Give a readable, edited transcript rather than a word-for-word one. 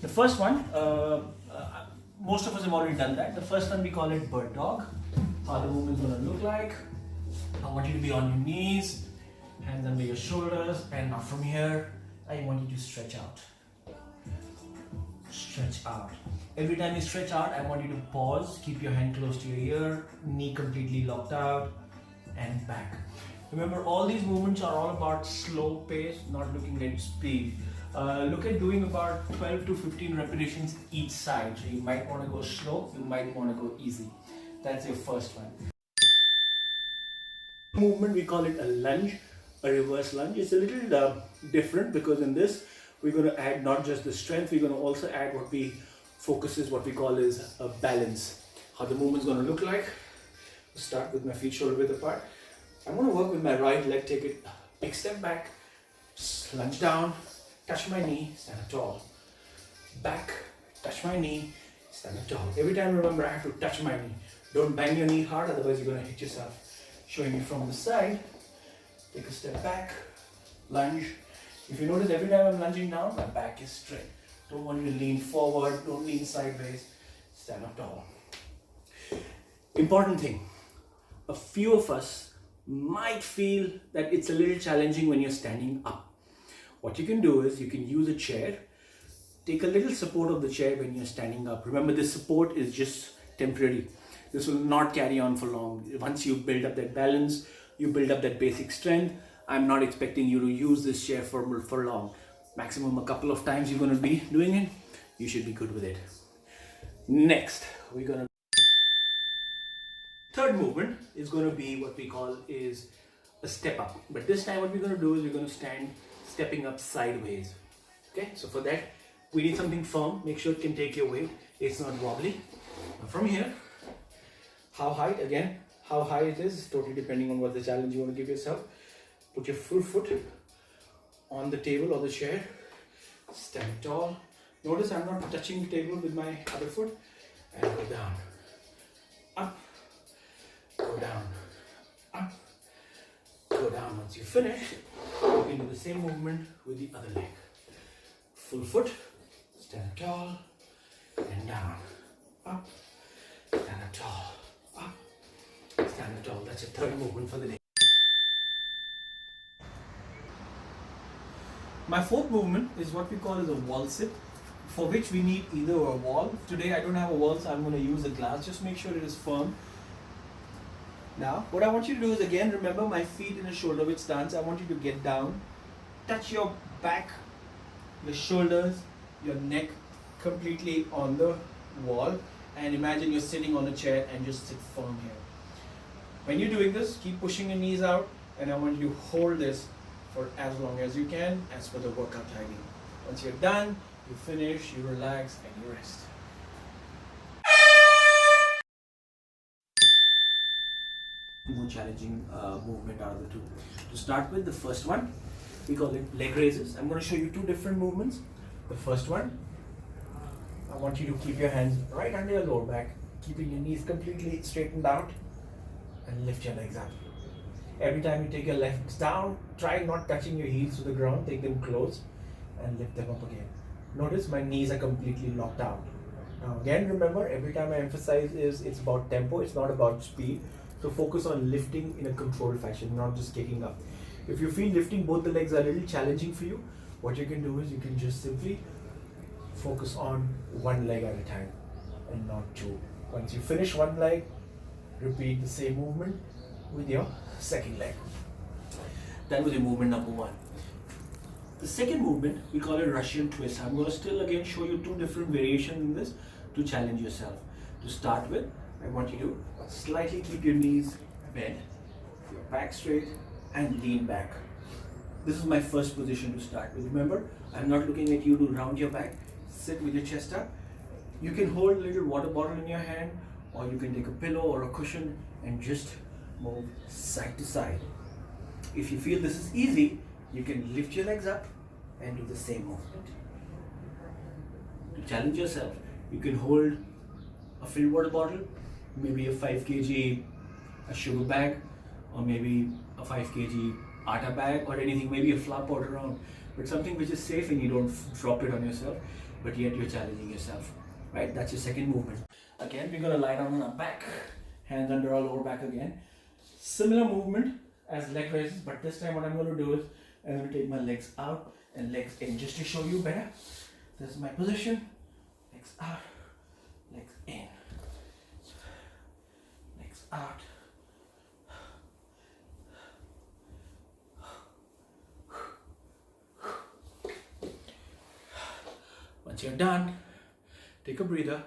The first one, most of us have already done that. The first one we call it bird dog. How the movement is going to look like. I want you to be on your knees, hands under your shoulders, and now from here, I want you to stretch out. Stretch out. Every time you stretch out, I want you to pause, keep your hand close to your ear, knee completely locked out, and back. Remember, all these movements are all about slow pace, not looking at speed. Look at doing about 12 to 15 repetitions each side. So you might want to go slow, you might want to go easy. That's your first one. Movement, we call it a lunge, a reverse lunge. It's a little different because in this, we're going to add not just the strength, we're going to also add what we call is a balance. How the movement's going to look like. Start with my feet shoulder width apart. I'm going to work with my right leg, take it big step back, lunge down, touch my knee, stand up tall. Back, touch my knee, stand up tall. Every time remember I have to touch my knee. Don't bang your knee hard, otherwise you're going to hit yourself. Showing you from the side, take a step back, lunge. If you notice every time I'm lunging down, my back is straight. Don't want you to lean forward, don't lean sideways, stand up tall. Important thing, a few of us might feel that it's a little challenging when you're standing up. What you can do is you can use a chair, take a little support of the chair when you're standing up. Remember, this support is just temporary. This will not carry on for long. Once you build up that balance, you build up that basic strength, I'm not expecting you to use this chair for long. Maximum a couple of times you're going to be doing it, you should be good with it. Next, we're going to... Third movement is going to be what we call is a step up. But this time what we're going to do is we're going to stand stepping up sideways. Okay, so for that, we need something firm. Make sure it can take your weight. It's not wobbly. Now from here, how high it is totally depending on what the challenge you want to give yourself. Put your full foot on the table or the chair, stand tall. Notice I'm not touching the table with my other foot, and go down, up, go down, up, go down. Once you finish, you can do the same movement with the other leg. Full foot, stand tall, and down, up, stand up tall, up, stand up tall. That's your third movement for the day. My fourth movement is what we call as a wall sit, for which we need either a wall. Today I don't have a wall, so I'm going to use a glass. Just make sure it is firm. Now, what I want you to do is, again, remember my feet in a shoulder width stance. I want you to get down, touch your back, your shoulders, your neck completely on the wall, and imagine you're sitting on a chair and just sit firm here. When you're doing this, keep pushing your knees out, and I want you to hold this for as long as you can, as per the workout timing. Once you're done, you finish, you relax, and you rest. More challenging movement out of the two. To start with, the first one, we call it leg raises. I'm going to show you two different movements. The first one, I want you to keep your hands right under your lower back, keeping your knees completely straightened out, and lift your legs up. Every time you take your legs down, try not touching your heels to the ground, take them close and lift them up again. Notice my knees are completely locked out. Now again, remember, every time I emphasize is it's about tempo, it's not about speed. So focus on lifting in a controlled fashion, not just kicking up. If you feel lifting both the legs are a little challenging for you, what you can do is you can just simply focus on one leg at a time and not two. Once you finish one leg, repeat the same movement with your second leg. That was your movement number one. The second movement, we call it Russian twist. I'm going to still again show you two different variations in this to challenge yourself. To start with, I want you to slightly keep your knees bent, your back straight, and lean back. This is my first position to start with. Remember, I'm not looking at you to round your back. Sit with your chest up. You can hold a little water bottle in your hand, or you can take a pillow or a cushion and just move side to side. If you feel this is easy, you can lift your legs up and do the same movement. To challenge yourself, you can hold a filled water bottle, maybe a 5 kg a sugar bag, or maybe a 5 kg atta bag, or anything, maybe a flour pot around, but something which is safe and you don't drop it on yourself. but yet you're challenging yourself, right? That's your second movement. Again, we're gonna lie down on our back, hands under our lower back again. Similar movement as leg raises, but this time what I'm gonna do is I'm gonna take my legs out and legs in, just to show you better. This is my position. Legs out, legs in, legs out. Once you're done, take a breather.